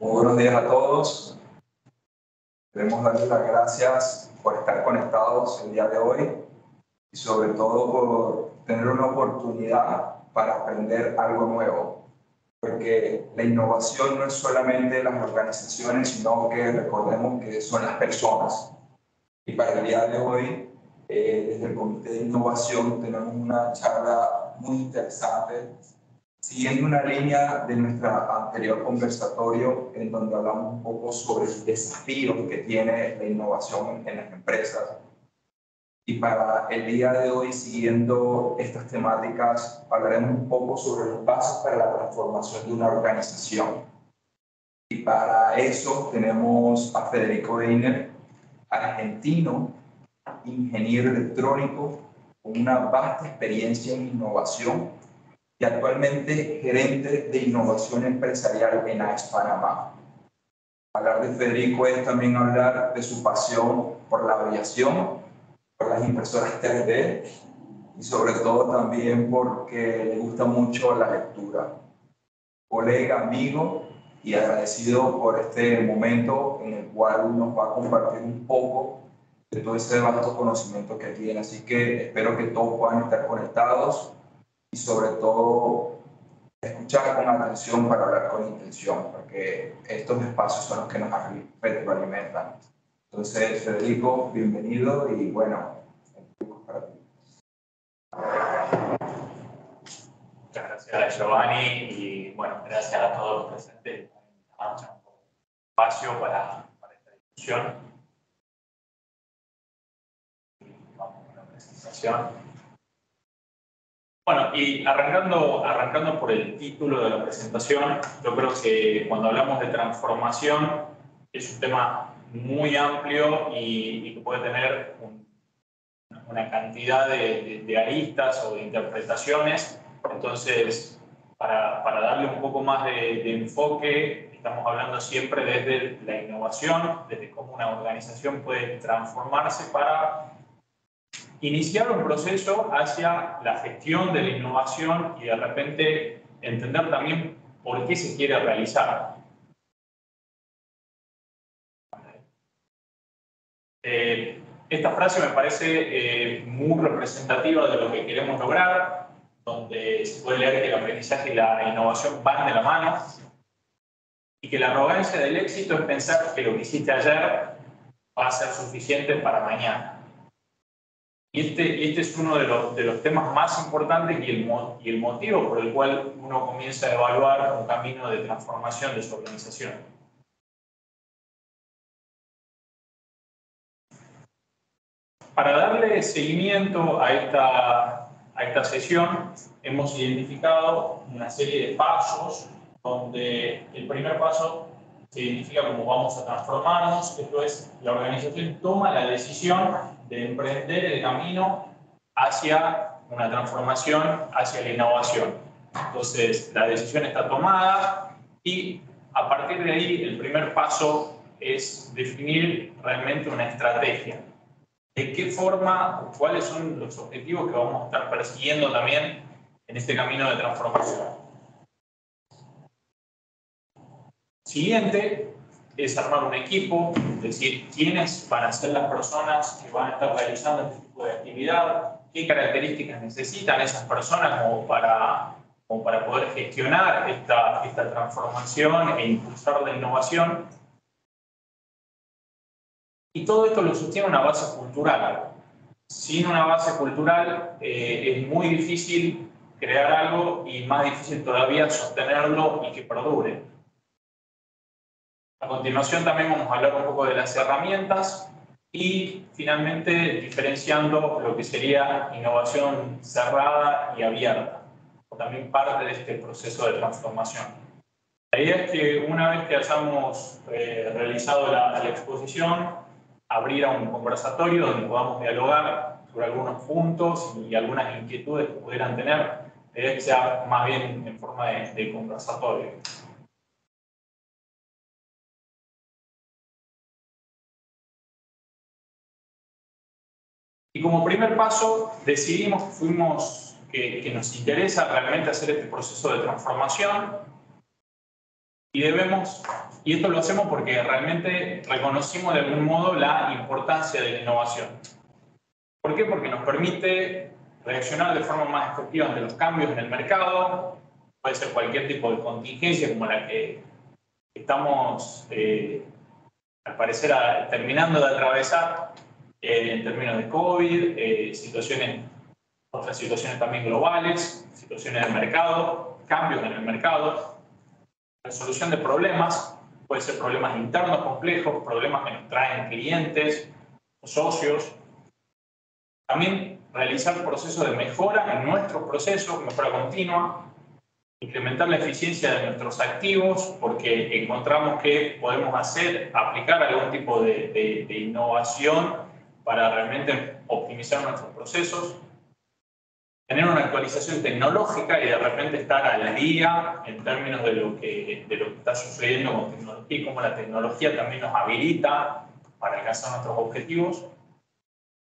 Muy buenos días a todos. Queremos darles las gracias por estar conectados el día de hoy y sobre todo por tener una oportunidad para aprender algo nuevo. Porque la innovación no es solamente las organizaciones, sino que recordemos que son las personas. Y para el día de hoy, desde el Comité de Innovación, tenemos una charla muy interesante siguiendo una línea de nuestro anterior conversatorio, en donde hablamos un poco sobre el desafío que tiene la innovación en las empresas. Y para el día de hoy, siguiendo estas temáticas, hablaremos un poco sobre los pasos para la transformación de una organización. Y para eso tenemos a Federico Weiner, argentino, ingeniero electrónico, con una vasta experiencia en innovación y actualmente gerente de innovación empresarial en AES Panamá. Hablar de Federico es también hablar de su pasión por la aviación, por las impresoras 3D y sobre todo también porque le gusta mucho la lectura. Colega, amigo y agradecido por este momento en el cual nos va a compartir un poco de todo ese vasto conocimiento que tiene. Así que espero que todos puedan estar conectados y sobre todo escuchar con atención para hablar con intención, porque estos espacios son los que nos retroalimentan. Entonces, Federico, bienvenido y bueno, el público para ti. Muchas gracias, Giovanni, y bueno, gracias a todos los presentes por darnos un espacio para esta discusión. Vamos con la presentación. Bueno, y arrancando por el título de la presentación, yo creo que cuando hablamos de transformación es un tema muy amplio y que puede tener una cantidad de aristas o de interpretaciones. Entonces, para darle un poco más de enfoque, estamos hablando siempre desde la innovación, desde cómo una organización puede transformarse para iniciar un proceso hacia la gestión de la innovación y de repente entender también por qué se quiere realizar. Esta frase me parece muy representativa de lo que queremos lograr, donde se puede leer que el aprendizaje y la innovación van de la mano y que la arrogancia del éxito es pensar que lo que hiciste ayer va a ser suficiente para mañana. Y este es uno de los temas más importantes y el motivo por el cual uno comienza a evaluar un camino de transformación de su organización. Para darle seguimiento a esta sesión, hemos identificado una serie de pasos, donde el primer paso se identifica como vamos a transformarnos, esto es, la organización toma la decisión de emprender el camino hacia una transformación, hacia la innovación. Entonces, la decisión está tomada y a partir de ahí el primer paso es definir realmente una estrategia. ¿De qué forma, cuáles son los objetivos que vamos a estar persiguiendo también en este camino de transformación? Siguiente es armar un equipo, es decir, quiénes van a ser las personas que van a estar realizando este tipo de actividad, qué características necesitan esas personas como para poder gestionar esta transformación e impulsar la innovación. Y todo esto lo sostiene una base cultural. Sin una base cultural es muy difícil crear algo y más difícil todavía sostenerlo y que perdure. A continuación también vamos a hablar un poco de las herramientas y finalmente diferenciando lo que sería innovación cerrada y abierta, o también parte de este proceso de transformación. La idea es que una vez que hayamos realizado la exposición, abrir a un conversatorio donde podamos dialogar sobre algunos puntos y algunas inquietudes que pudieran tener, la idea es que sea más bien en forma de conversatorio. Y como primer paso decidimos que nos interesa realmente hacer este proceso de transformación Y esto lo hacemos porque realmente reconocimos de algún modo la importancia de la innovación. ¿Por qué? Porque nos permite reaccionar de forma más efectiva ante los cambios en el mercado. Puede ser cualquier tipo de contingencia como la que estamos, al parecer, terminando de atravesar en términos de COVID, otras situaciones también globales, situaciones del mercado, cambios en el mercado, resolución de problemas, puede ser problemas internos complejos, problemas que nos traen clientes, socios. También realizar procesos de mejora en nuestros procesos, mejora continua, incrementar la eficiencia de nuestros activos, porque encontramos que podemos aplicar algún tipo de innovación para realmente optimizar nuestros procesos, tener una actualización tecnológica y de repente estar al día en términos de lo que está sucediendo con tecnología y cómo la tecnología también nos habilita para alcanzar nuestros objetivos.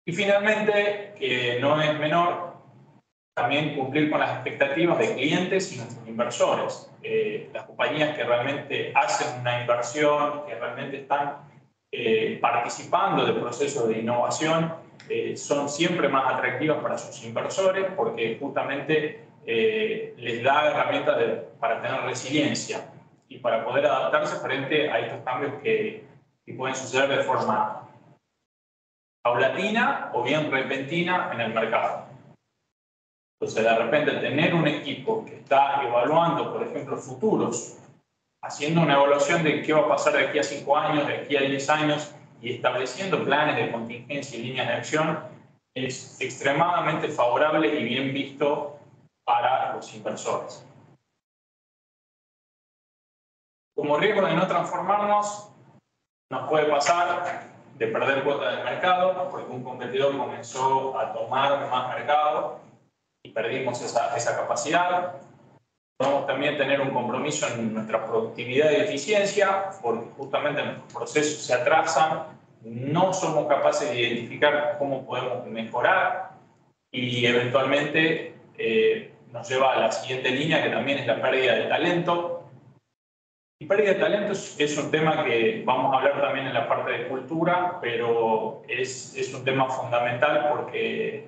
Y finalmente, que no es menor, también cumplir con las expectativas de clientes y nuestros inversores. Las compañías que realmente hacen una inversión, que realmente están participando de procesos de innovación, son siempre más atractivas para sus inversores porque justamente les da herramientas para tener resiliencia y para poder adaptarse frente a estos cambios que pueden suceder de forma paulatina o bien repentina en el mercado. Entonces, de repente, tener un equipo que está evaluando, por ejemplo, futuros, haciendo una evaluación de qué va a pasar de aquí a 5 años, de aquí a 10 años, y estableciendo planes de contingencia y líneas de acción, es extremadamente favorable y bien visto para los inversores. Como riesgo de no transformarnos, nos puede pasar de perder cuota del mercado, porque un competidor comenzó a tomar más mercado y perdimos esa capacidad. Podemos también tener un compromiso en nuestra productividad y eficiencia, porque justamente nuestros procesos se atrasan, no somos capaces de identificar cómo podemos mejorar y eventualmente nos lleva a la siguiente línea, que también es la pérdida de talento. Y pérdida de talento es un tema que vamos a hablar también en la parte de cultura, pero es un tema fundamental porque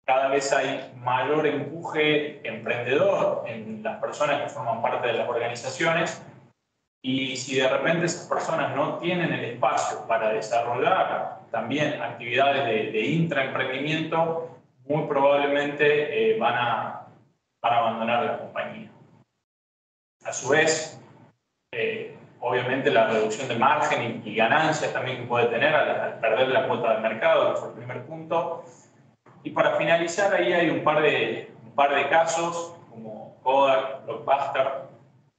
cada vez hay mayor empuje emprendedor en las personas que forman parte de las organizaciones y si de repente esas personas no tienen el espacio para desarrollar también actividades de intraemprendimiento, muy probablemente van a abandonar la compañía. A su vez, obviamente la reducción de margen y ganancias también que puede tener al perder la cuota de mercado, que fue el primer punto. Y para finalizar, ahí hay un par de casos, como Kodak, Blockbuster,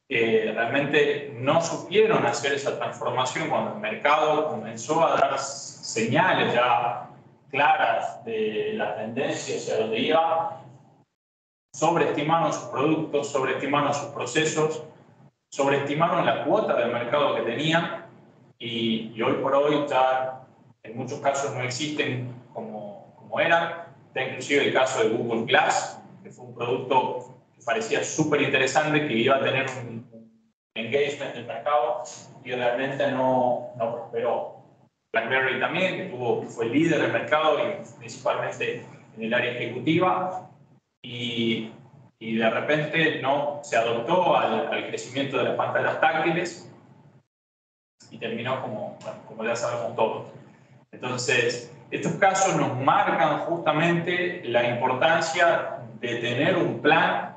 que realmente no supieron hacer esa transformación cuando el mercado comenzó a dar señales ya claras de la tendencia hacia donde iba, sobreestimaron sus productos, sobreestimaron sus procesos, sobreestimaron la cuota del mercado que tenían y hoy por hoy ya en muchos casos no existen como eran. Está inclusive el caso de Google Glass, que fue un producto que parecía súper interesante, que iba a tener un engagement del mercado y realmente no prosperó. BlackBerry también, que fue líder del mercado y principalmente en el área ejecutiva y de repente no se adoptó al crecimiento de las pantallas táctiles y terminó como ya sabemos todos. Entonces, estos casos nos marcan justamente la importancia de tener un plan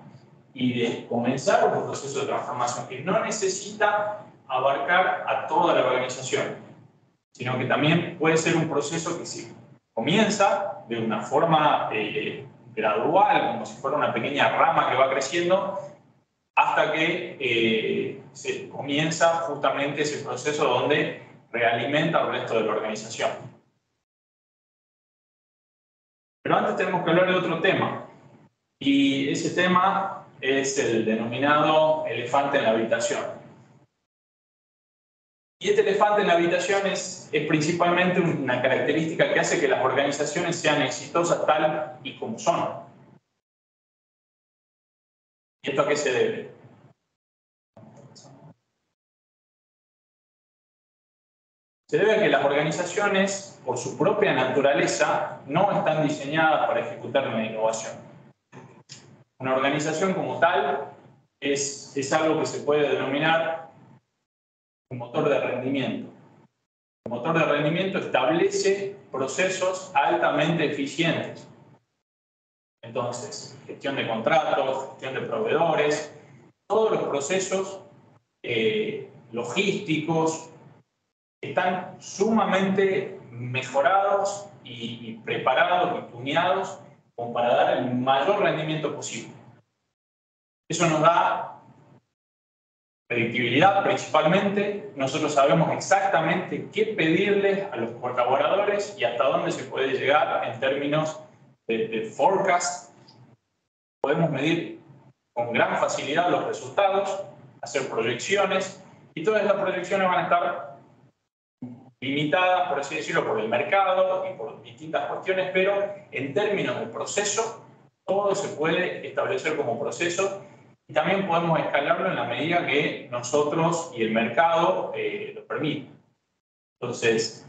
y de comenzar un proceso de transformación que no necesita abarcar a toda la organización, sino que también puede ser un proceso que se comienza de una forma gradual, como si fuera una pequeña rama que va creciendo, hasta que se comienza justamente ese proceso donde realimenta al resto de la organización. Pero antes tenemos que hablar de otro tema, y ese tema es el denominado elefante en la habitación. Y este elefante en la habitación es principalmente una característica que hace que las organizaciones sean exitosas tal y como son. ¿Y esto a qué se debe? se debe a que las organizaciones, por su propia naturaleza, no están diseñadas para ejecutar una innovación. Una organización como tal es algo que se puede denominar un motor de rendimiento. El motor de rendimiento establece procesos altamente eficientes. Entonces, gestión de contratos, gestión de proveedores, todos los procesos logísticos están sumamente mejorados y preparados y tuneados como para dar el mayor rendimiento posible. Eso nos da predictibilidad principalmente. Nosotros sabemos exactamente qué pedirles a los colaboradores y hasta dónde se puede llegar en términos de forecast. Podemos medir con gran facilidad los resultados, hacer proyecciones, y todas estas proyecciones van a estar limitadas, por así decirlo, por el mercado y por distintas cuestiones, pero en términos de proceso, todo se puede establecer como proceso y también podemos escalarlo en la medida que nosotros y el mercado lo permiten. Entonces,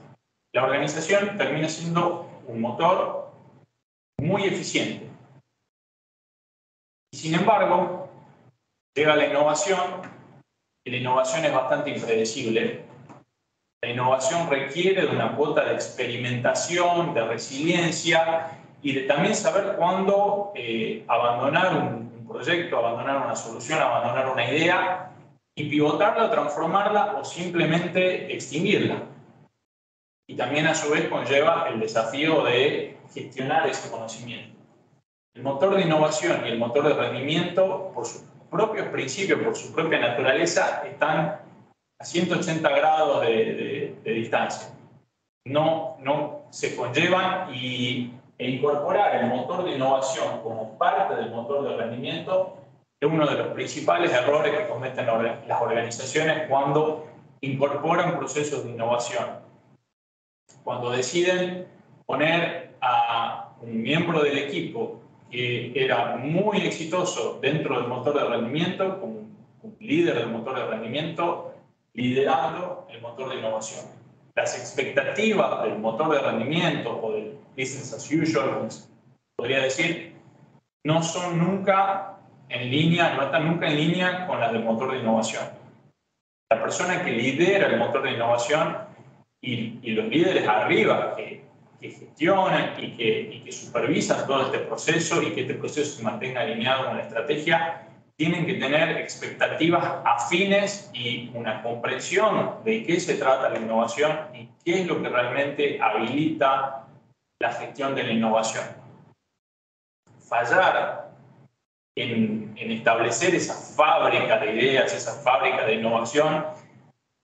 la organización termina siendo un motor muy eficiente. Y sin embargo, llega la innovación, y la innovación es bastante impredecible. La innovación requiere de una cuota de experimentación, de resiliencia y de también saber cuándo abandonar un proyecto, abandonar una solución, abandonar una idea y pivotarla, transformarla o simplemente extinguirla. Y también a su vez conlleva el desafío de gestionar ese conocimiento. El motor de innovación y el motor de rendimiento, por sus propios principios, por su propia naturaleza, están a 180 grados de distancia. No se conllevan e incorporar el motor de innovación como parte del motor de rendimiento es uno de los principales errores que cometen las organizaciones cuando incorporan procesos de innovación. Cuando deciden poner a un miembro del equipo que era muy exitoso dentro del motor de rendimiento, como un líder del motor de rendimiento, liderando el motor de innovación. Las expectativas del motor de rendimiento o del business as usual, podría decir, no son nunca en línea, no están nunca en línea con las del motor de innovación. La persona que lidera el motor de innovación y los líderes arriba que gestionan y que supervisan todo este proceso y que este proceso se mantenga alineado con la estrategia, tienen que tener expectativas afines y una comprensión de qué se trata la innovación y qué es lo que realmente habilita la gestión de la innovación. Fallar en establecer esa fábrica de ideas, esa fábrica de innovación,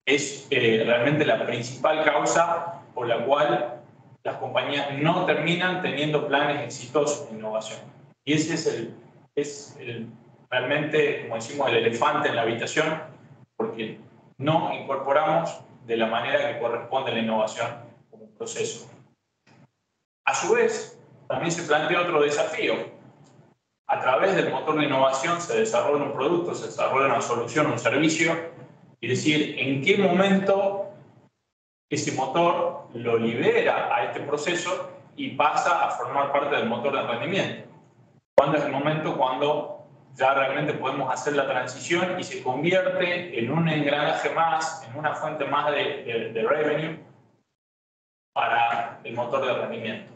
es realmente la principal causa por la cual las compañías no terminan teniendo planes exitosos de innovación. Y ese es realmente, como decimos, el elefante en la habitación, porque no incorporamos de la manera que corresponde la innovación como un proceso. A su vez, también se plantea otro desafío. A través del motor de innovación se desarrolla un producto, se desarrolla una solución, un servicio, y decir en qué momento ese motor lo libera a este proceso y pasa a formar parte del motor de rendimiento. ¿Cuándo es el momento? Cuando ya realmente podemos hacer la transición y se convierte en un engranaje más, en una fuente más de revenue para el motor de rendimiento.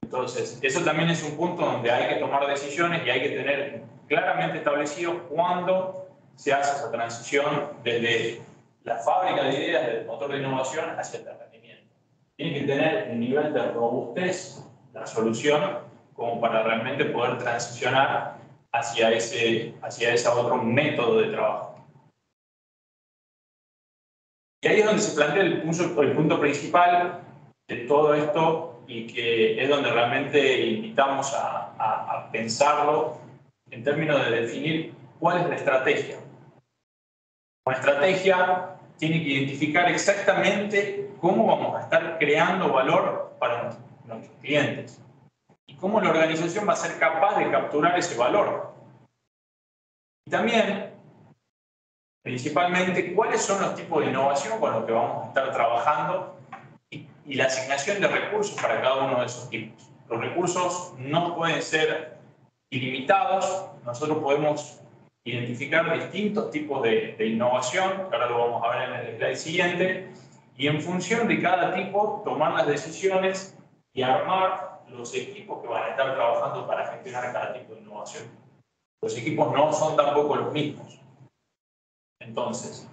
Entonces, eso también es un punto donde hay que tomar decisiones y hay que tener claramente establecido cuándo se hace esa transición desde la fábrica de ideas del motor de innovación hacia el rendimiento. Tiene que tener un nivel de robustez la solución como para realmente poder transicionar hacia ese otro método de trabajo. Y ahí es donde se plantea el punto principal de todo esto y que es donde realmente invitamos a pensarlo en términos de definir cuál es la estrategia. Una estrategia tiene que identificar exactamente cómo vamos a estar creando valor para nuestros clientes y cómo la organización va a ser capaz de capturar ese valor. Y también principalmente cuáles son los tipos de innovación con los que vamos a estar trabajando y la asignación de recursos para cada uno de esos tipos. Los recursos no pueden ser ilimitados, nosotros podemos identificar distintos tipos de innovación, que ahora lo vamos a ver en el slide siguiente, y en función de cada tipo tomar las decisiones y armar los equipos que van a estar trabajando para gestionar cada tipo de innovación. Los equipos no son tampoco los mismos. Entonces,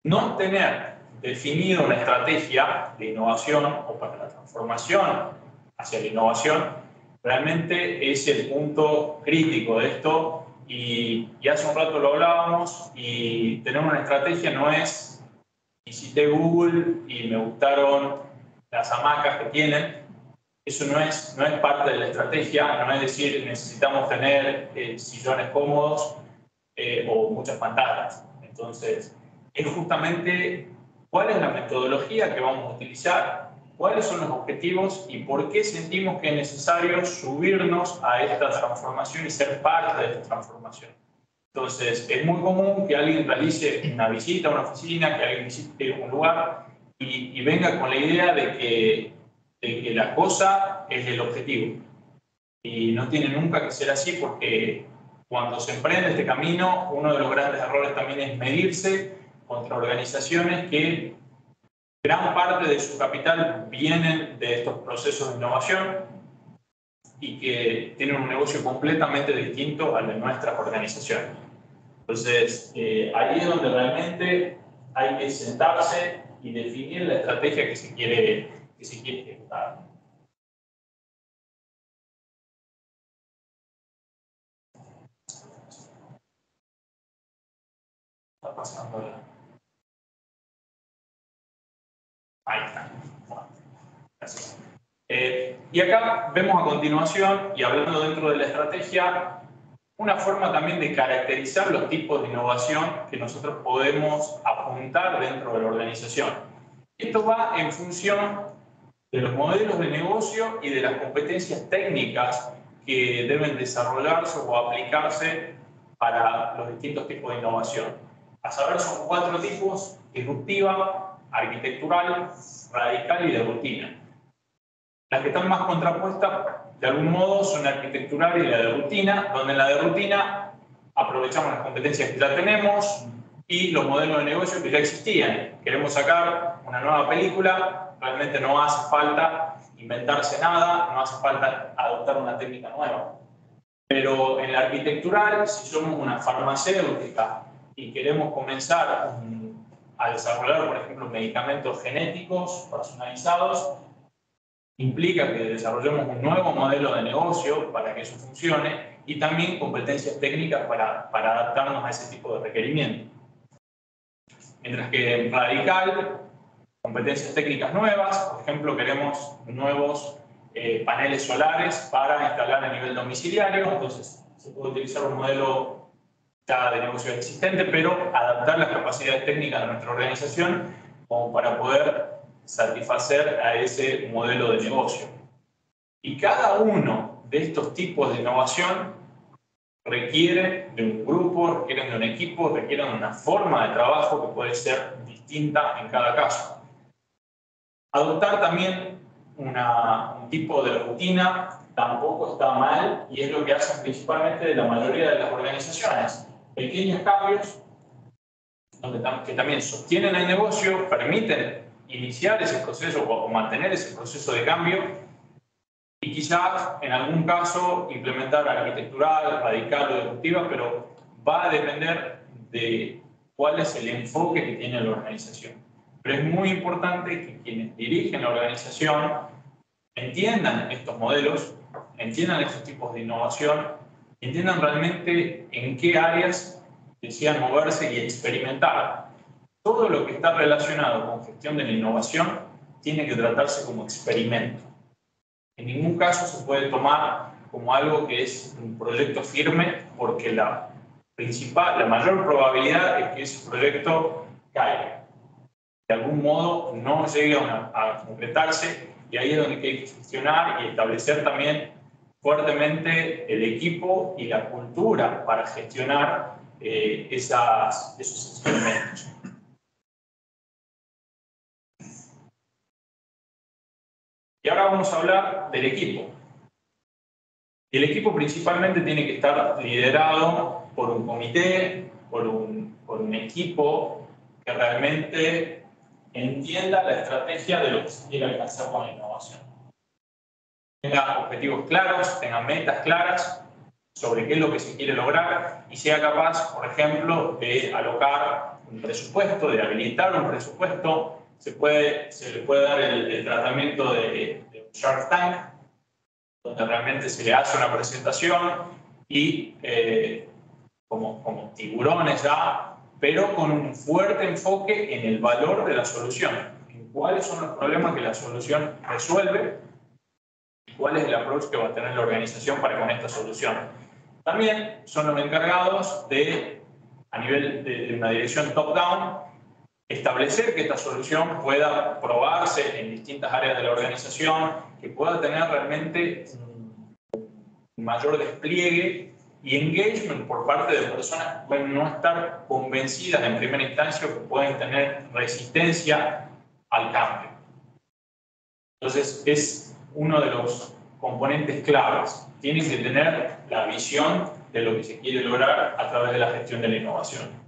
no tener definido una estrategia de innovación o para la transformación hacia la innovación realmente es el punto crítico de esto. Y hace un rato lo hablábamos, y tener una estrategia no es visité Google y me gustaron las hamacas que tienen. Eso no es parte de la estrategia, no es decir necesitamos tener sillones cómodos o muchas pantallas. Entonces, es justamente cuál es la metodología que vamos a utilizar, cuáles son los objetivos y por qué sentimos que es necesario subirnos a esta transformación y ser parte de esta transformación. Entonces, es muy común que alguien realice una visita a una oficina, que alguien visite un lugar y venga con la idea de que la cosa es el objetivo. Y no tiene nunca que ser así, porque cuando se emprende este camino, uno de los grandes errores también es medirse contra organizaciones que gran parte de su capital vienen de estos procesos de innovación y que tienen un negocio completamente distinto al de nuestras organizaciones. Entonces, ahí es donde realmente hay que sentarse y definir la estrategia que se quiere ejecutar. Está pasando la... Ahí está. Bueno, gracias. Y acá vemos a continuación, y hablando dentro de la estrategia, una forma también de caracterizar los tipos de innovación que nosotros podemos apuntar dentro de la organización. Esto va en función de los modelos de negocio y de las competencias técnicas que deben desarrollarse o aplicarse para los distintos tipos de innovación. A saber, son 4 tipos: disruptiva, arquitectural, radical y de rutina. Las que están más contrapuestas, de algún modo, son la arquitectural y la de rutina, donde en la de rutina aprovechamos las competencias que ya tenemos y los modelos de negocio que ya existían. Queremos sacar una nueva película, realmente no hace falta inventarse nada, no hace falta adoptar una técnica nueva. Pero en la arquitectural, si somos una farmacéutica y queremos comenzar a desarrollar, por ejemplo, medicamentos genéticos personalizados, implica que desarrollemos un nuevo modelo de negocio para que eso funcione y también competencias técnicas para adaptarnos a ese tipo de requerimientos. Mientras que en radical, competencias técnicas nuevas, por ejemplo, queremos nuevos paneles solares para instalar a nivel domiciliario, entonces se puede utilizar un modelo ya de negocio existente, pero adaptar las capacidades técnicas de nuestra organización como para poder satisfacer a ese modelo de negocio. Y cada uno de estos tipos de innovación requiere de un grupo, requieren de un equipo, requieren de una forma de trabajo que puede ser distinta en cada caso. Adoptar también un tipo de rutina tampoco está mal y es lo que hacen principalmente la mayoría de las organizaciones. Pequeños cambios que también sostienen el negocio, permiten iniciar ese proceso o mantener ese proceso de cambio y quizás en algún caso implementar arquitectural, radical o disruptiva, pero va a depender de cuál es el enfoque que tiene la organización. Pero es muy importante que quienes dirigen la organización entiendan estos modelos, entiendan estos tipos de innovación, entiendan realmente en qué áreas desean moverse y experimentar. Todo lo que está relacionado con gestión de la innovación tiene que tratarse como experimento. En ningún caso se puede tomar como algo que es un proyecto firme, porque la mayor probabilidad es que ese proyecto caiga. De algún modo no llegue a concretarse, y ahí es donde hay que gestionar y establecer también fuertemente el equipo y la cultura para gestionar esos elementos. Y ahora vamos a hablar del equipo. El equipo principalmente tiene que estar liderado por un comité, por un equipo que realmente entienda la estrategia de lo que se quiere alcanzar con la innovación. Tenga objetivos claros, tenga metas claras sobre qué es lo que se quiere lograr y sea capaz, por ejemplo, de alocar un presupuesto, de habilitar un presupuesto. Se le puede dar el tratamiento de un Shark Tank, donde realmente se le hace una presentación y como tiburones ya, pero con un fuerte enfoque en el valor de la solución, en cuáles son los problemas que la solución resuelve y cuál es el approach que va a tener la organización para con esta solución. También son los encargados de, a nivel de una dirección top-down, establecer que esta solución pueda probarse en distintas áreas de la organización, que pueda tener realmente un mayor despliegue y engagement por parte de personas que pueden no estar convencidas en primera instancia o que pueden tener resistencia al cambio. Entonces, es uno de los componentes claves. Tienen que tener la visión de lo que se quiere lograr a través de la gestión de la innovación.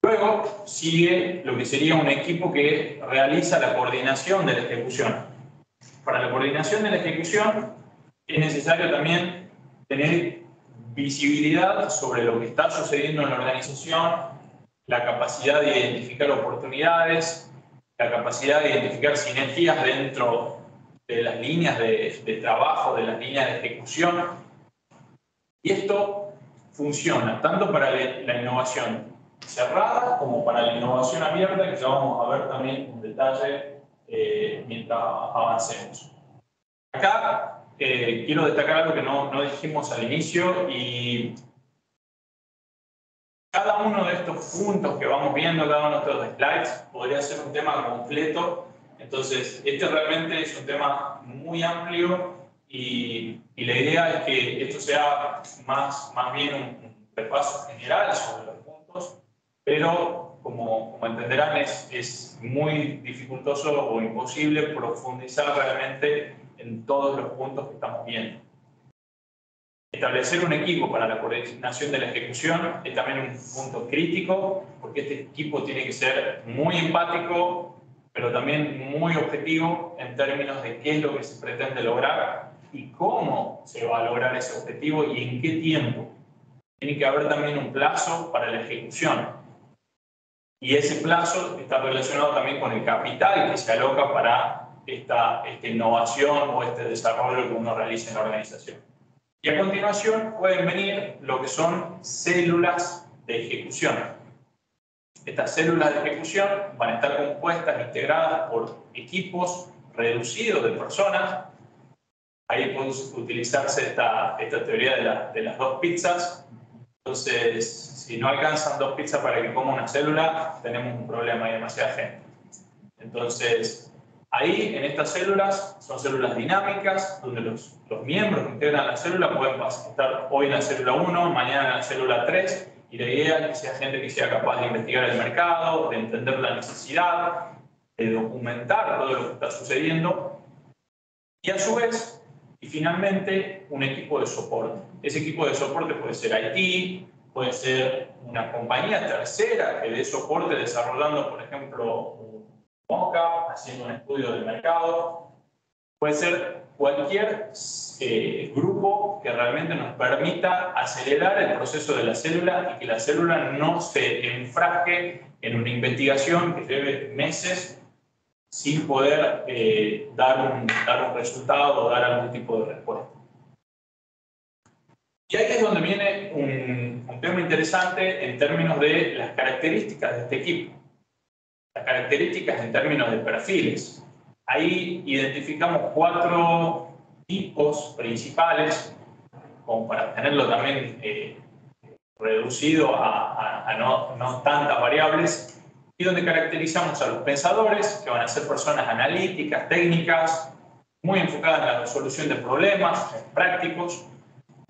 Luego sigue lo que sería un equipo que realiza la coordinación de la ejecución. Para la coordinación de la ejecución es necesario también tener visibilidad sobre lo que está sucediendo en la organización, la capacidad de identificar oportunidades, la capacidad de identificar sinergias dentro de las líneas de trabajo, de las líneas de ejecución. Y esto funciona tanto para la innovación cerrada como para la innovación abierta, que ya vamos a ver también en detalle mientras avancemos. Acá quiero destacar algo que no dijimos al inicio, y cada uno de estos puntos que vamos viendo, cada uno de estos slides, podría ser un tema completo. Entonces, este realmente es un tema muy amplio y la idea es que esto sea más bien un repaso general sobre los puntos, pero como entenderán es muy dificultoso o imposible profundizar realmente en todos los puntos que estamos viendo. Establecer un equipo para la coordinación de la ejecución es también un punto crítico, porque este equipo tiene que ser muy empático, pero también muy objetivo en términos de qué es lo que se pretende lograr y cómo se va a lograr ese objetivo y en qué tiempo. Tiene que haber también un plazo para la ejecución. Y ese plazo está relacionado también con el capital que se aloca para esta innovación o este desarrollo que uno realiza en la organización. Y a continuación pueden venir lo que son células de ejecución. Estas células de ejecución van a estar compuestas, integradas por equipos reducidos de personas. Ahí puede utilizarse esta teoría de las dos pizzas. Entonces, si no alcanzan dos pizzas para que coma una célula, tenemos un problema, hay demasiada gente. Entonces, ahí, en estas células, son células dinámicas, donde los miembros que integran la célula pueden estar hoy en la célula 1, mañana en la célula 3, y la idea es que sea gente que sea capaz de investigar el mercado, de entender la necesidad, de documentar todo lo que está sucediendo, y a su vez, y finalmente, un equipo de soporte. Ese equipo de soporte puede ser IT, puede ser una compañía tercera que dé soporte desarrollando, por ejemplo, mockup, haciendo un estudio del mercado. Puede ser cualquier grupo que realmente nos permita acelerar el proceso de la célula y que la célula no se enfrasque en una investigación que lleve meses sin poder dar un resultado o dar algún tipo de respuesta. Y ahí es donde viene un tema interesante en términos de las características de este equipo. Las características en términos de perfiles. Ahí identificamos 4 tipos principales, como para tenerlo también reducido a no tantas variables, y donde caracterizamos a los pensadores, que van a ser personas analíticas, técnicas, muy enfocadas en la resolución de problemas prácticos.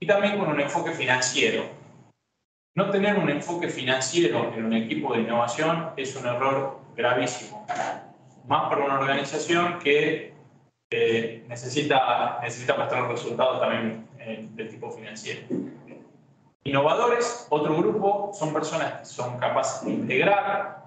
y también con un enfoque financiero. No tener un enfoque financiero en un equipo de innovación es un error gravísimo, más para una organización que necesita mostrar resultados también del tipo financiero. Innovadores, otro grupo, son personas que son capaces de integrar.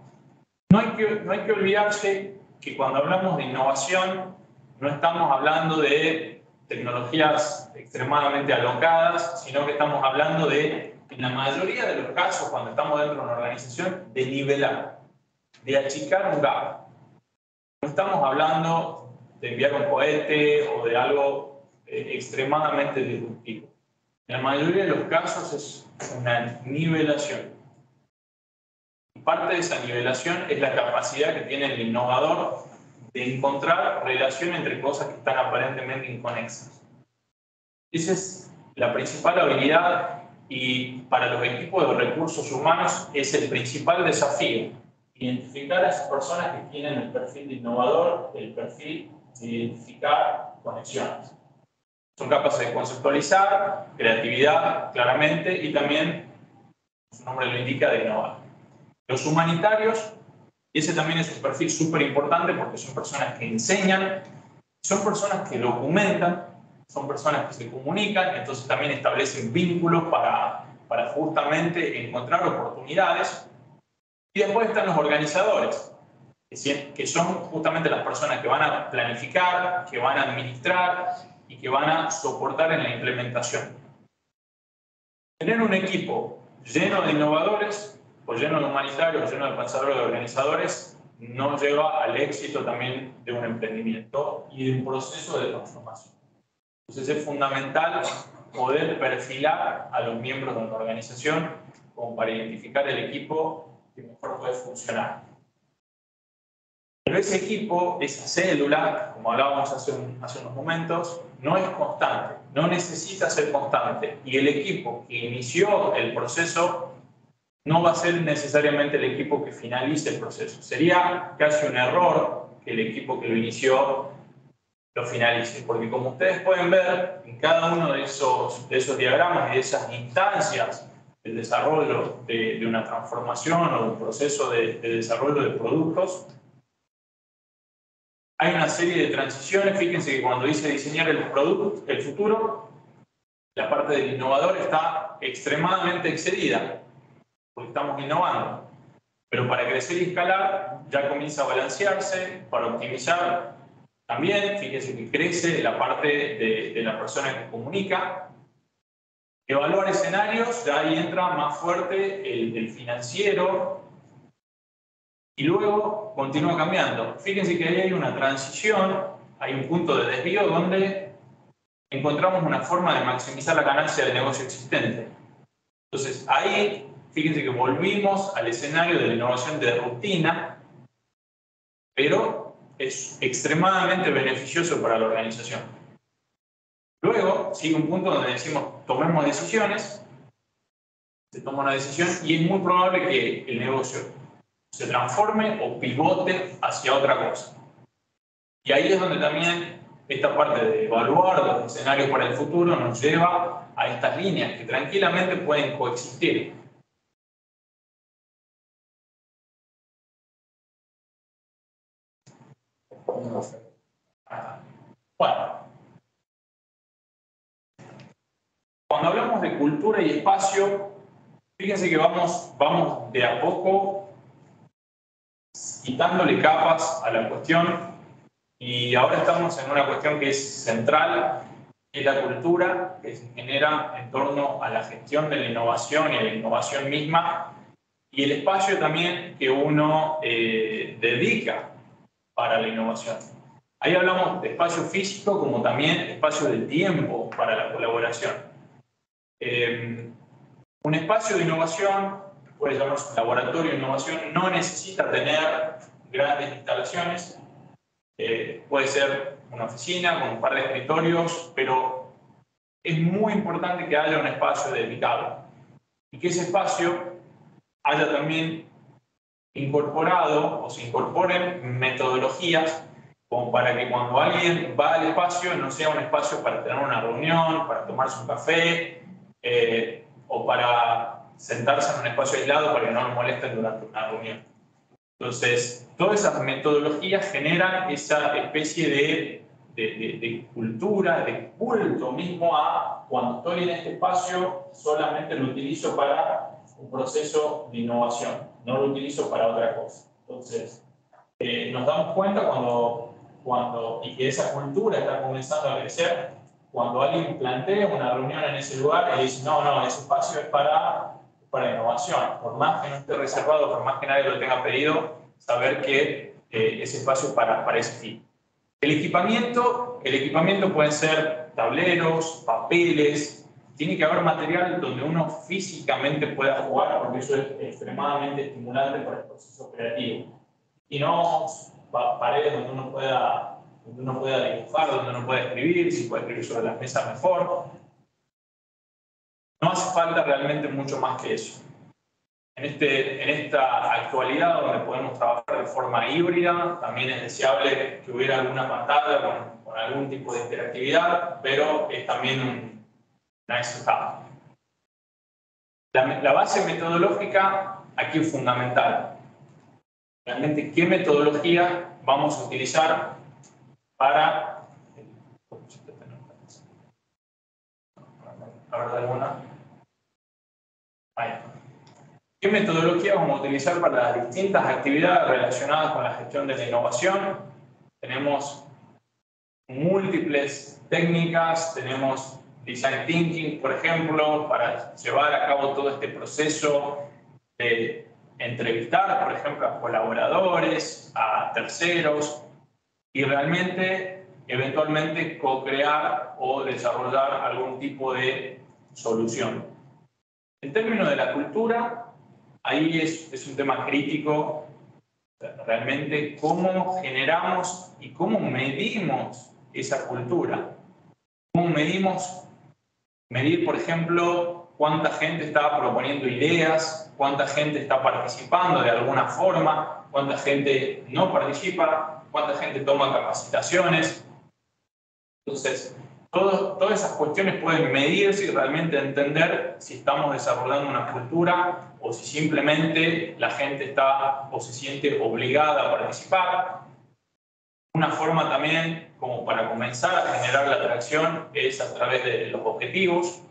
No hay que olvidarse que cuando hablamos de innovación no estamos hablando de tecnologías extremadamente alocadas, sino que estamos hablando de, en la mayoría de los casos, cuando estamos dentro de una organización, de nivelar, de achicar un gap. No estamos hablando de enviar un cohete o de algo extremadamente disruptivo. En la mayoría de los casos es una nivelación. Parte de esa nivelación es la capacidad que tiene el innovador de encontrar relación entre cosas que están aparentemente inconexas. Esa es la principal habilidad y para los equipos de recursos humanos es el principal desafío. Identificar a esas personas que tienen el perfil de innovador, el perfil de identificar conexiones. Son capaces de conceptualizar, creatividad, claramente, y también, su nombre lo indica, de innovar. Los humanitarios, y ese también es un perfil súper importante porque son personas que enseñan, son personas que documentan, son personas que se comunican, entonces también establecen vínculos para justamente encontrar oportunidades. Y después están los organizadores, que son justamente las personas que van a planificar, que van a administrar y que van a soportar en la implementación. Tener un equipo lleno de innovadores, o lleno de humanitarios, o lleno de pensadores, de organizadores, no lleva al éxito también de un emprendimiento y de un proceso de transformación. Entonces es fundamental poder perfilar a los miembros de una organización como para identificar el equipo que mejor puede funcionar. Pero ese equipo, esa célula, como hablábamos hace unos momentos, no es constante, no necesita ser constante. Y el equipo que inició el proceso no va a ser necesariamente el equipo que finalice el proceso. Sería casi un error que el equipo que lo inició lo finalice, porque como ustedes pueden ver, en cada uno de esos diagramas y de esas instancias del desarrollo de una transformación o un proceso de desarrollo de productos, hay una serie de transiciones. Fíjense que cuando dice diseñar el futuro, la parte del innovador está extremadamente excedida, porque estamos innovando. Pero para crecer y escalar ya comienza a balancearse, para optimizar también. Fíjense que crece la parte de la persona que comunica. Evaluar escenarios, ya ahí entra más fuerte el financiero. Y luego continúa cambiando. Fíjense que ahí hay una transición, hay un punto de desvío donde encontramos una forma de maximizar la ganancia del negocio existente. Entonces ahí, fíjense que volvimos al escenario de la innovación de rutina, pero es extremadamente beneficioso para la organización. Luego sigue un punto donde decimos, tomemos decisiones, se toma una decisión y es muy probable que el negocio se transforme o pivote hacia otra cosa. Y ahí es donde también esta parte de evaluar los escenarios para el futuro nos lleva a estas líneas que tranquilamente pueden coexistir. Bueno, cuando hablamos de cultura y espacio, fíjense que vamos de a poco quitándole capas a la cuestión y ahora estamos en una cuestión que es central, que es la cultura, que se genera en torno a la gestión de la innovación y a la innovación misma, y el espacio también que uno dedica para la innovación. Ahí hablamos de espacio físico como también espacio de tiempo para la colaboración. Un espacio de innovación, puede llamarse laboratorio de innovación, no necesita tener grandes instalaciones. Puede ser una oficina con un par de escritorios, pero es muy importante que haya un espacio dedicado y que ese espacio haya también incorporado o se incorporen metodologías como para que cuando alguien va al espacio no sea un espacio para tener una reunión, para tomarse un café, o para sentarse en un espacio aislado para que no lo molesten durante una reunión. Entonces, todas esas metodologías generan esa especie de cultura, de culto mismo a cuando estoy en este espacio solamente lo utilizo para un proceso de innovación, no lo utilizo para otra cosa. Entonces, nos damos cuenta y que esa cultura está comenzando a crecer cuando alguien plantea una reunión en ese lugar y dice, no, ese espacio es para innovación. Por más que no esté reservado, por más que nadie lo tenga pedido, saber que ese espacio es para ese fin. El equipamiento pueden ser tableros, papeles, tiene que haber material donde uno físicamente pueda jugar, porque eso es extremadamente estimulante para el proceso creativo. Y no paredes donde uno pueda dibujar, donde uno pueda escribir, si puede escribir sobre las mesas mejor. No hace falta realmente mucho más que eso. En esta actualidad donde podemos trabajar de forma híbrida, también es deseable que hubiera alguna pantalla con algún tipo de interactividad, pero es también un nice to have. La base metodológica aquí es fundamental. Realmente, ¿qué metodología vamos a utilizar para... ¿Qué metodología vamos a utilizar para las distintas actividades relacionadas con la gestión de la innovación? Tenemos múltiples técnicas, tenemos Design Thinking, por ejemplo, para llevar a cabo todo este proceso de entrevistar, por ejemplo, a colaboradores, a terceros, y realmente, eventualmente, co-crear o desarrollar algún tipo de solución. En términos de la cultura, ahí es un tema crítico, realmente cómo generamos y cómo medimos esa cultura. ¿Cómo medir, por ejemplo, cuánta gente está proponiendo ideas, cuánta gente está participando de alguna forma, cuánta gente no participa, cuánta gente toma capacitaciones? Entonces, todas esas cuestiones pueden medirse y realmente entender si estamos desarrollando una cultura o si simplemente la gente está o se siente obligada a participar. Una forma también como para comenzar a generar la atracción es a través de los objetivos.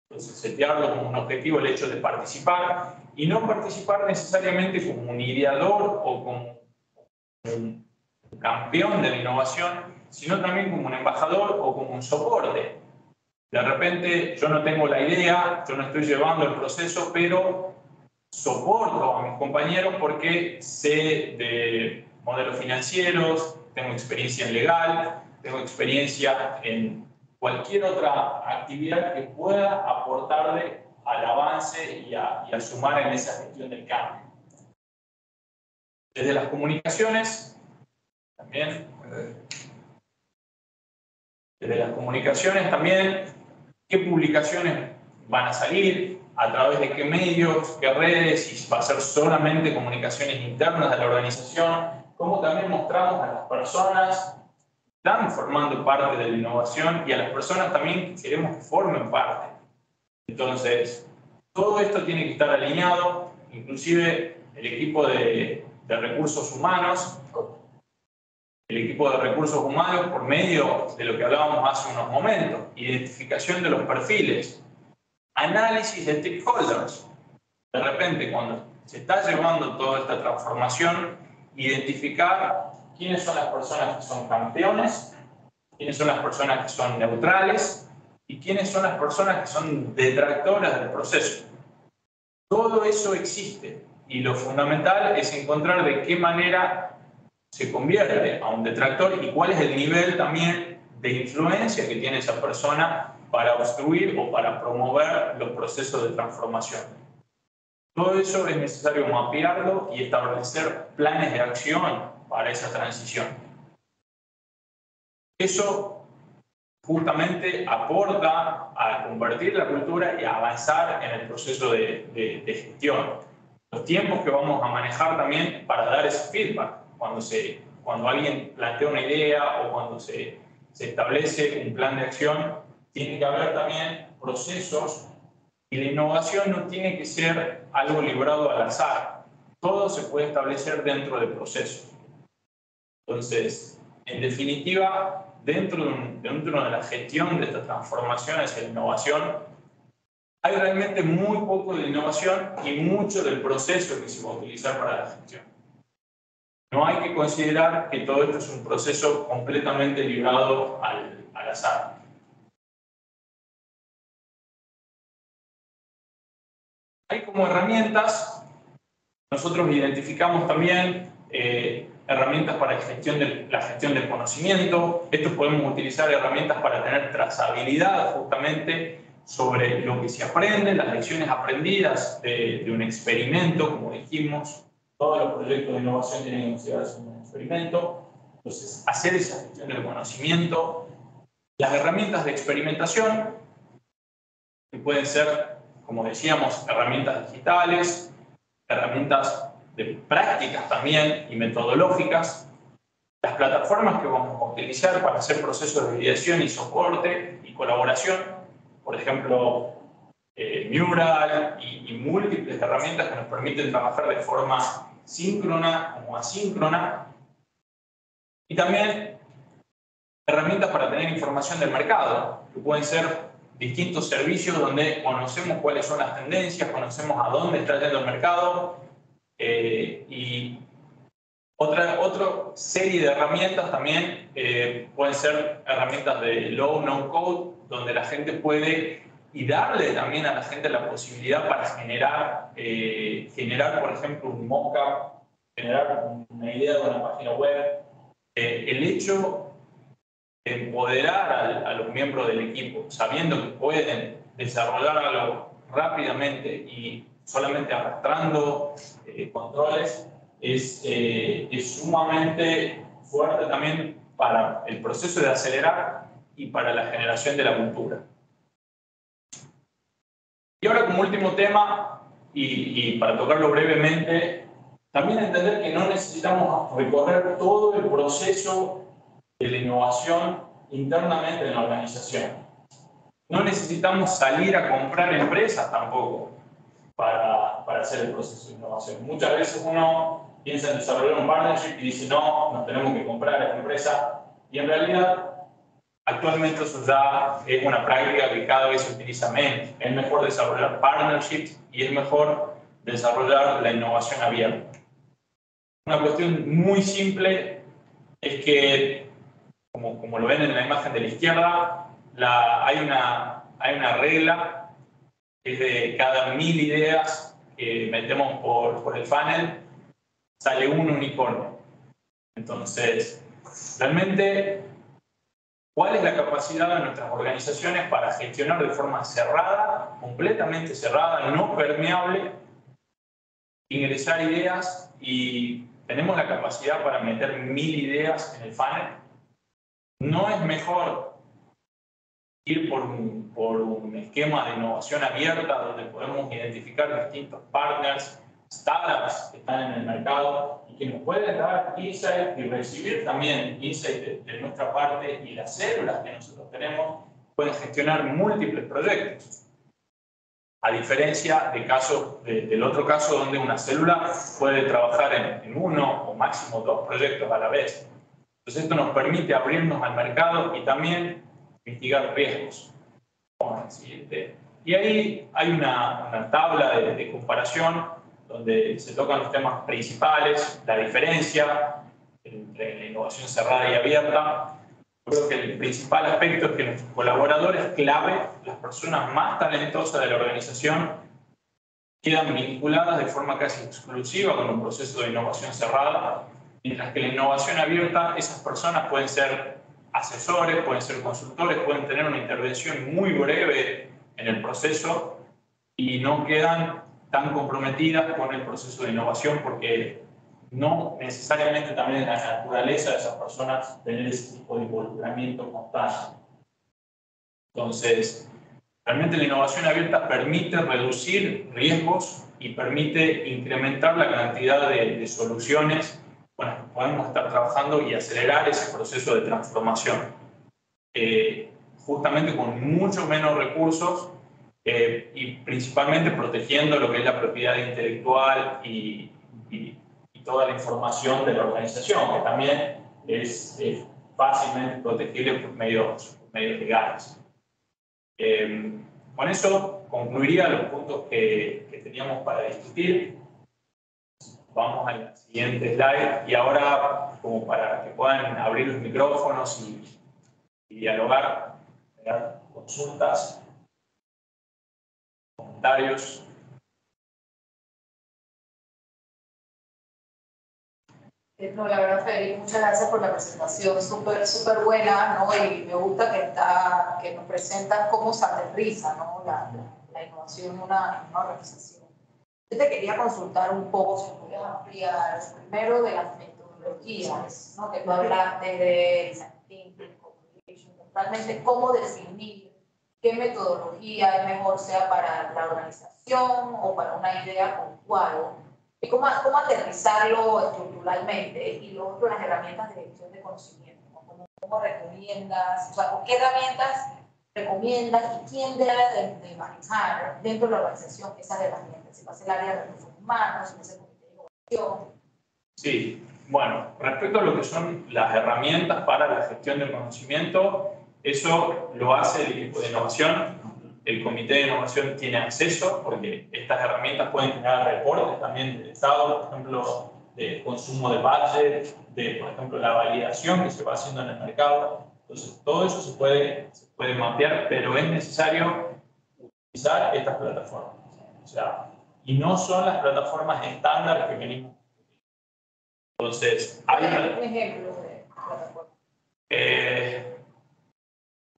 Entonces, setearlo como un objetivo el hecho de participar y no participar necesariamente como un ideador o como un campeón de la innovación, sino también como un embajador o como un soporte. De repente yo no tengo la idea, yo no estoy llevando el proceso, pero soporto a mis compañeros porque sé de modelos financieros, tengo experiencia en legal, tengo experiencia en cualquier otra actividad que pueda aportarle al avance y a sumar en esa gestión del cambio. Desde las comunicaciones, también, qué publicaciones van a salir, a través de qué medios, qué redes, si va a ser solamente comunicaciones internas de la organización, cómo también mostramos a las personas que están formando parte de la innovación y a las personas también que queremos que formen parte. Entonces, todo esto tiene que estar alineado, inclusive el equipo de recursos humanos, por medio de lo que hablábamos hace unos momentos, identificación de los perfiles, análisis de stakeholders. De repente, cuando se está llevando toda esta transformación, identificar quiénes son las personas que son campeones, quiénes son las personas que son neutrales y quiénes son las personas que son detractoras del proceso. Todo eso existe y lo fundamental es encontrar de qué manera se convierte a un detractor y cuál es el nivel también de influencia que tiene esa persona para obstruir o para promover los procesos de transformación. Todo eso es necesario mapearlo y establecer planes de acción para esa transición. Eso justamente aporta a convertir la cultura y a avanzar en el proceso de gestión. Los tiempos que vamos a manejar también para dar ese feedback. Cuando alguien plantea una idea o cuando se establece un plan de acción, tiene que haber también procesos Y la innovación no tiene que ser algo librado al azar. Todo se puede establecer dentro de procesos. Entonces, en definitiva, dentro de la gestión de estas transformaciones y la innovación, hay realmente muy poco de innovación y mucho del proceso que se va a utilizar para la gestión. No hay que considerar que todo esto es un proceso completamente librado al azar. Hay como herramientas, nosotros identificamos también herramientas para la gestión del conocimiento. Estos podemos utilizar herramientas para tener trazabilidad justamente sobre lo que se aprende, las lecciones aprendidas de un experimento, como dijimos. Todos los proyectos de innovación tienen que considerarse un experimento. Entonces, hacer esa gestión del conocimiento. Las herramientas de experimentación, que pueden ser, como decíamos, herramientas digitales, herramientas de prácticas también y metodológicas. Las plataformas que vamos a utilizar para hacer procesos de ideación y soporte y colaboración, por ejemplo, Mural y múltiples herramientas que nos permiten trabajar de forma síncrona como asíncrona. Y también herramientas para tener información del mercado, que pueden ser distintos servicios donde conocemos cuáles son las tendencias, conocemos a dónde está yendo el mercado, y otra serie de herramientas también pueden ser herramientas de low, no code, donde la gente puede, y darle también a la gente la posibilidad para generar, por ejemplo, un mockup, generar una idea de una página web. El hecho de empoderar a los miembros del equipo, sabiendo que pueden desarrollar algo rápidamente y solamente arrastrando controles, es sumamente fuerte también para el proceso de acelerar y para la generación de la cultura. Y ahora, como último tema, y para tocarlo brevemente, también entender que no necesitamos recorrer todo el proceso de la innovación internamente en la organización. No necesitamos salir a comprar empresas tampoco para hacer el proceso de innovación. Muchas veces uno piensa en desarrollar un partnership y dice, no, nos tenemos que comprar esta empresa. Y en realidad, actualmente eso ya es una práctica que cada vez se utiliza menos. Es mejor desarrollar partnerships y es mejor desarrollar la innovación abierta. Una cuestión muy simple es que, como lo ven en la imagen de la izquierda, hay una regla que es de cada 1000 ideas que metemos por el funnel, sale un unicornio. Entonces, realmente, ¿cuál es la capacidad de nuestras organizaciones para gestionar de forma cerrada, completamente cerrada, no permeable, ingresar ideas? Y tenemos la capacidad para meter 1000 ideas en el funnel. ¿No es mejor ir por un esquema de innovación abierta donde podemos identificar distintos partners, startups que están en el mercado y que nos pueden dar insight y recibir también insight de nuestra parte, y las células que nosotros tenemos pueden gestionar múltiples proyectos? A diferencia del otro caso donde una célula puede trabajar en uno o máximo 2 proyectos a la vez. Entonces esto nos permite abrirnos al mercado y también mitigar riesgos. Y ahí hay una tabla de comparación donde se tocan los temas principales, la diferencia entre la innovación cerrada y abierta. Yo creo que el principal aspecto es que nuestros colaboradores clave, las personas más talentosas de la organización, quedan vinculadas de forma casi exclusiva con un proceso de innovación cerrada, mientras que la innovación abierta, esas personas pueden ser asesores, pueden ser consultores, pueden tener una intervención muy breve en el proceso y no quedan tan comprometidas con el proceso de innovación, porque no necesariamente también es la naturaleza de esas personas tener ese tipo de involucramiento constante. Entonces, realmente la innovación abierta permite reducir riesgos y permite incrementar la cantidad de soluciones con las que podemos estar trabajando y acelerar ese proceso de transformación. Justamente con mucho menos recursos y principalmente protegiendo lo que es la propiedad intelectual y toda la información de la organización, que también es fácilmente protegible por medios legales. Con eso concluiría los puntos que teníamos para discutir. Vamos a la siguiente slide y ahora, como para que puedan abrir los micrófonos y dialogar, crear consultas, comentarios. No, la verdad, Federico, muchas gracias por la presentación, súper buena, ¿no? Y me gusta que nos presentas cómo se aterriza, ¿no? la innovación en una organización. Yo te quería consultar un poco, si podías ampliar, primero de las metodologías, ¿no? Que tú hablaste de design thinking, communication, realmente cómo definir qué metodología es mejor, sea para la organización o para una idea puntual. Y cómo aterrizarlo estructuralmente, y luego otro, las herramientas de gestión de conocimiento, ¿no? ¿Cómo recomiendas, o sea, con qué herramientas recomiendas y quién debe de manejar dentro de la organización esas herramientas? Si va a ser el área de recursos humanos, si va a ser el comité de innovación. Sí, bueno, respecto a lo que son las herramientas para la gestión del conocimiento, eso lo hace el equipo de innovación. El comité de innovación tiene acceso porque estas herramientas pueden generar reportes también del Estado, por ejemplo, de consumo de budget, de, por ejemplo, la validación que se va haciendo en el mercado. Entonces, todo eso se puede mapear, pero es necesario utilizar estas plataformas. O sea, y no son las plataformas estándar que venimos. Entonces, hay un ejemplo de plataforma.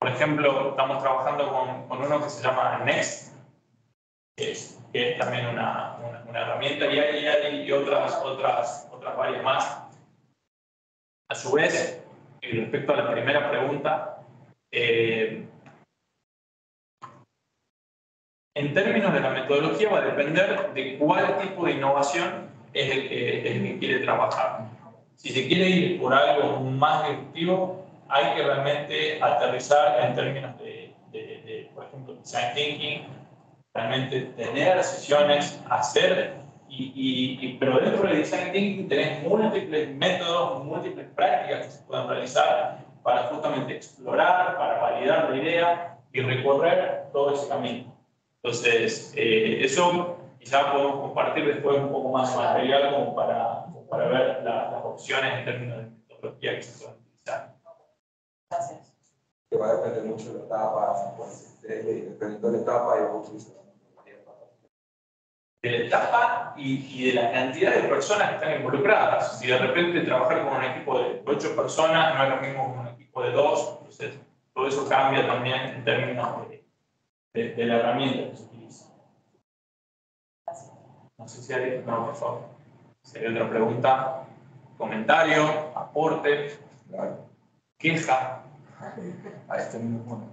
Por ejemplo, estamos trabajando con uno que se llama Next, que es también una herramienta, y hay otras varias más. A su vez, respecto a la primera pregunta, en términos de la metodología va a depender de cuál tipo de innovación es el que quiere trabajar. Si se quiere ir por algo más disruptivo, hay que realmente aterrizar en términos de, por ejemplo, design thinking, realmente tener sesiones, hacer, pero dentro del design thinking tenés múltiples métodos, múltiples prácticas que se pueden realizar para justamente explorar, para validar la idea y recorrer todo ese camino. Entonces, eso quizá podemos compartir después un poco más de material como para ver las opciones en términos de metodología que se pueden utilizar. Gracias. Que va a depender mucho de la etapa, pues, dependiendo de la etapa y de la etapa y de la cantidad de personas que están involucradas. Si de repente trabajar con un equipo de 8 personas no es lo mismo que un equipo de 2, entonces todo eso cambia también en términos de la herramienta que se utiliza. No sé si hay, no, por favor. Si hay otra pregunta, comentario, aporte, claro. Queja. Ahí está el mismo.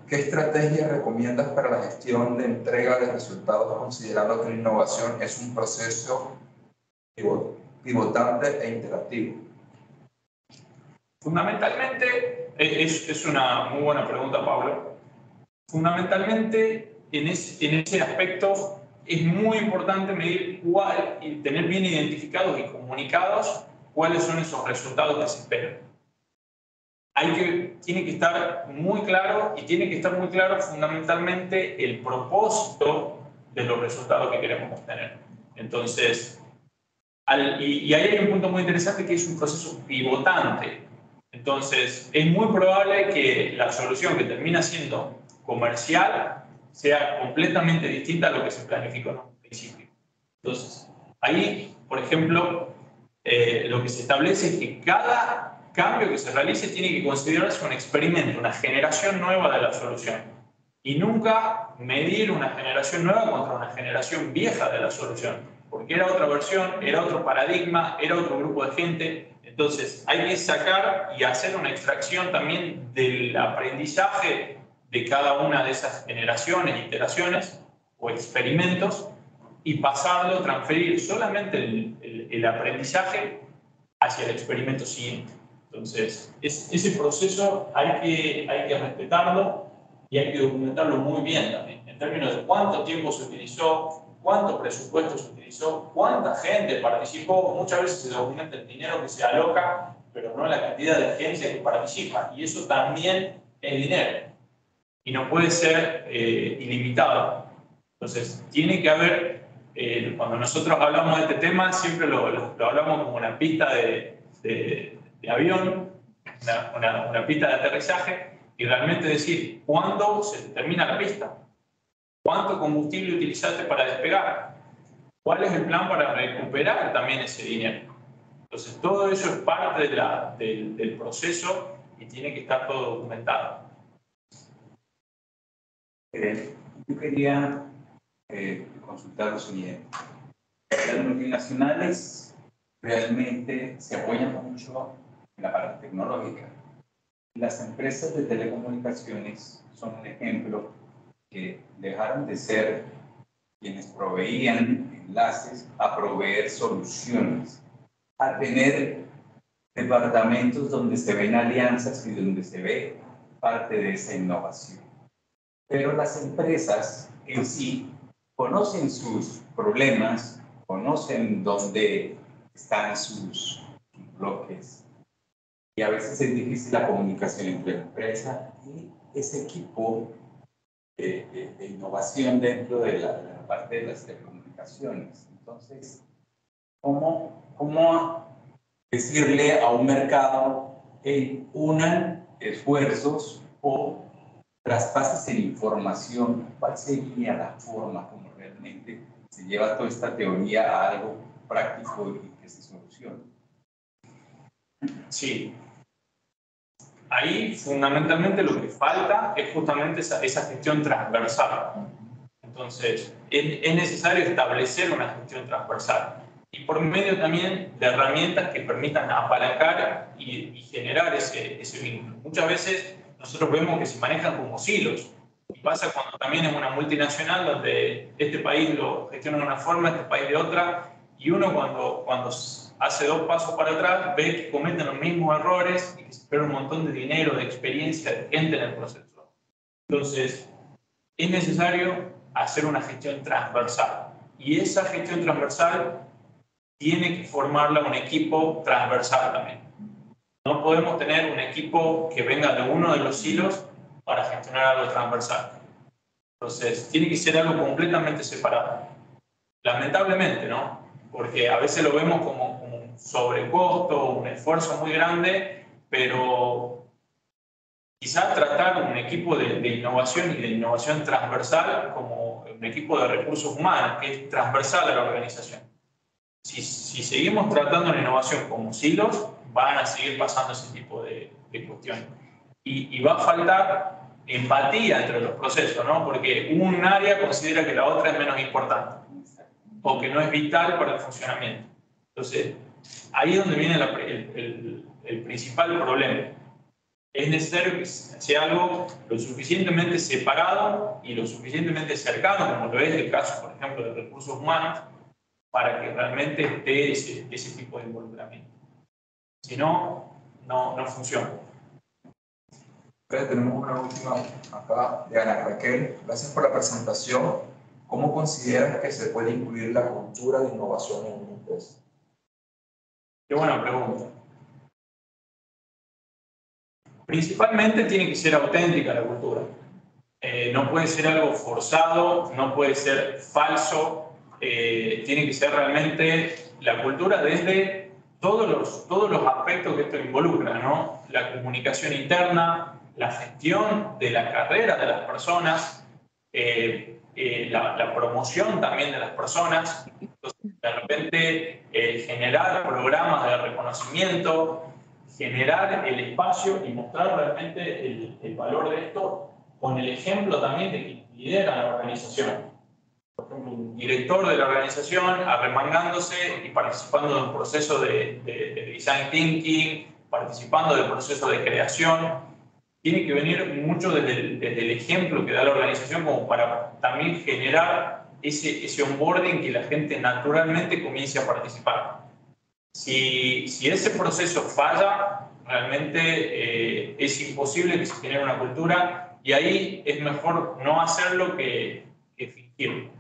¿Qué estrategia recomiendas para la gestión de entrega de resultados, considerando que la innovación es un proceso pivotante e interactivo? Fundamentalmente, es una muy buena pregunta, Pablo. Fundamentalmente, en ese aspecto, es muy importante medir y tener bien identificados y comunicados cuáles son esos resultados que se esperan. Tiene que estar muy claro, y tiene que estar muy claro fundamentalmente el propósito de los resultados que queremos obtener. Entonces, y ahí hay un punto muy interesante que es un proceso pivotante. Entonces, es muy probable que la solución que termina siendo comercial sea completamente distinta a lo que se planificó en un principio. Entonces, ahí, por ejemplo, lo que se establece es que cada cambio que se realice tiene que considerarse un experimento, una generación nueva de la solución. Y nunca medir una generación nueva contra una generación vieja de la solución, porque era otra versión, era otro paradigma, era otro grupo de gente. Entonces hay que sacar y hacer una extracción también del aprendizaje de cada una de esas generaciones, iteraciones o experimentos, y pasarlo, transferir solamente el aprendizaje hacia el experimento siguiente. Entonces, ese proceso hay que respetarlo y hay que documentarlo muy bien también, en términos de cuánto tiempo se utilizó, cuánto presupuesto se utilizó, cuánta gente participó. Muchas veces se documenta el dinero que se aloca, pero no la cantidad de gente que participa. Y eso también es dinero. Y no puede ser ilimitado. Entonces, tiene que haber, cuando nosotros hablamos de este tema, siempre lo hablamos como una pista de avión, una pista de aterrizaje, y realmente decir cuándo se termina la pista, cuánto combustible utilizaste para despegar, cuál es el plan para recuperar también ese dinero. Entonces, todo eso es parte del proceso y tiene que estar todo documentado. Yo quería consultar lo siguiente. Las multinacionales realmente se apoyan mucho en la parte tecnológica. Las empresas de telecomunicaciones son un ejemplo que dejaron de ser quienes proveían enlaces a proveer soluciones, a tener departamentos donde se ven alianzas y donde se ve parte de esa innovación. Pero las empresas en sí conocen sus problemas, conocen dónde están sus bloques. Y a veces es difícil la comunicación entre la empresa y ese equipo de innovación dentro de la parte de las telecomunicaciones. Entonces, ¿cómo decirle a un mercado que unan esfuerzos o traspases en información? ¿Cuál sería la forma como realmente se lleva toda esta teoría a algo práctico y que se solucione? Sí. Ahí, fundamentalmente, lo que falta es justamente esa gestión transversal. Entonces, es necesario establecer una gestión transversal y por medio también de herramientas que permitan apalancar y generar ese vínculo. Muchas veces nosotros vemos que se manejan como silos. Y pasa cuando también es una multinacional donde este país lo gestiona de una forma, este país de otra, y uno cuando hace dos pasos para atrás ve que cometen los mismos errores y que se pierde un montón de dinero, de experiencia, de gente en el proceso. Entonces, es necesario hacer una gestión transversal. Y esa gestión transversal tiene que formarla un equipo transversal también. No podemos tener un equipo que venga de uno de los hilos para gestionar algo transversal. Entonces, tiene que ser algo completamente separado. Lamentablemente, ¿no? Porque a veces lo vemos como un sobrecosto, un esfuerzo muy grande, pero quizás tratar un equipo de innovación y de innovación transversal como un equipo de recursos humanos, que es transversal a la organización. Si seguimos tratando la innovación como silos, van a seguir pasando ese tipo de cuestiones. Y va a faltar empatía entre los procesos, ¿no? Porque un área considera que la otra es menos importante o que no es vital para el funcionamiento. Entonces, ahí es donde viene el principal problema. Es necesario que sea algo lo suficientemente separado y lo suficientemente cercano, como lo es el caso, por ejemplo, de recursos humanos, para que realmente esté ese tipo de involucramiento. Si no, no funciona. Tenemos una última acá de Ana Raquel. Gracias por la presentación. ¿Cómo consideras que se puede incluir la cultura de innovación en una empresa? Qué buena pregunta. Principalmente tiene que ser auténtica la cultura. No puede ser algo forzado, no puede ser falso. Tiene que ser realmente la cultura desde todos los aspectos que esto involucra, ¿no? La comunicación interna, la gestión de la carrera de las personas, la promoción también de las personas. Entonces, de repente, generar programas de reconocimiento, generar el espacio y mostrar realmente el valor de esto con el ejemplo también de quien lidera la organización. Por ejemplo, un director de la organización arremangándose y participando de un proceso de design thinking, participando del proceso de creación. Tiene que venir mucho desde el ejemplo que da la organización como para también generar ese onboarding que la gente naturalmente comience a participar. Si ese proceso falla, realmente es imposible que se genere una cultura y ahí es mejor no hacerlo que fingirlo.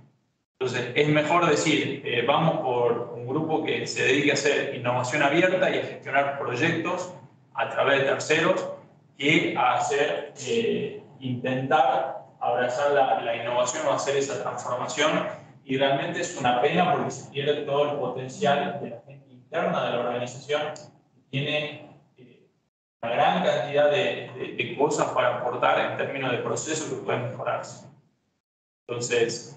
Entonces, es mejor decir, vamos por un grupo que se dedique a hacer innovación abierta y a gestionar proyectos a través de terceros, que a hacer, intentar abrazar la innovación o hacer esa transformación. Y realmente es una pena porque se pierde todo el potencial de la gente interna de la organización, que tiene una gran cantidad de cosas para aportar en términos de procesos que pueden mejorarse. Entonces,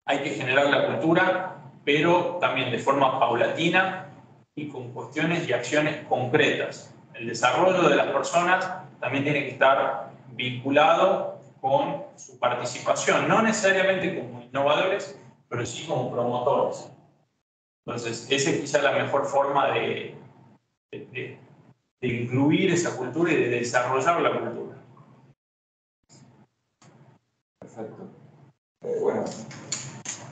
hay que generar la cultura, pero también de forma paulatina y con cuestiones y acciones concretas. El desarrollo de las personas también tiene que estar vinculado con su participación, no necesariamente como innovadores, pero sí como promotores. Entonces, esa es quizá la mejor forma de incluir esa cultura y de desarrollar la cultura. Perfecto. Bueno,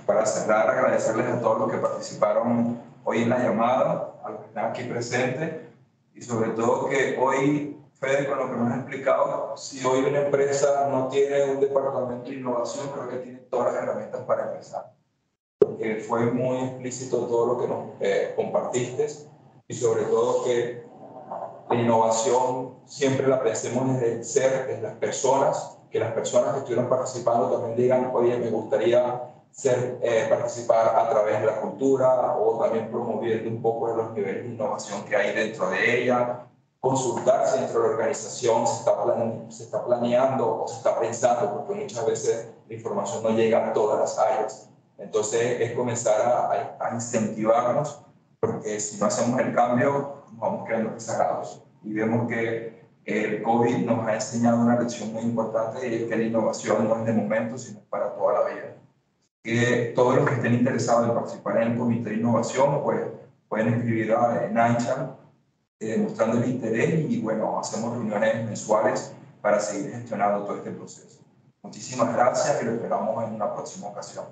para cerrar, agradecerles a todos los que participaron hoy en la llamada, a los que están aquí presentes, y sobre todo que hoy, Fede, con lo que nos has explicado, si hoy una empresa no tiene un departamento de innovación, creo que tiene todas las herramientas para empezar. Porque fue muy explícito todo lo que nos compartiste, y sobre todo que la innovación siempre la pensemos desde el ser, desde las personas, que las personas que estuvieron participando también digan, oye, me gustaría participar a través de la cultura o también promoviendo un poco de los niveles de innovación que hay dentro de ella, consultarse dentro de la organización, se está planeando o se está pensando, porque muchas veces la información no llega a todas las áreas. Entonces es comenzar a incentivarnos, porque si no hacemos el cambio nos vamos quedando rezagados. Y vemos que el COVID nos ha enseñado una lección muy importante, y es que la innovación no es de momento, sino para toda la vida. Que todos los que estén interesados en participar en el Comité de Innovación, pues pueden escribir en ANCHA mostrando el interés, y bueno, hacemos reuniones mensuales para seguir gestionando todo este proceso. Muchísimas gracias y lo esperamos en una próxima ocasión.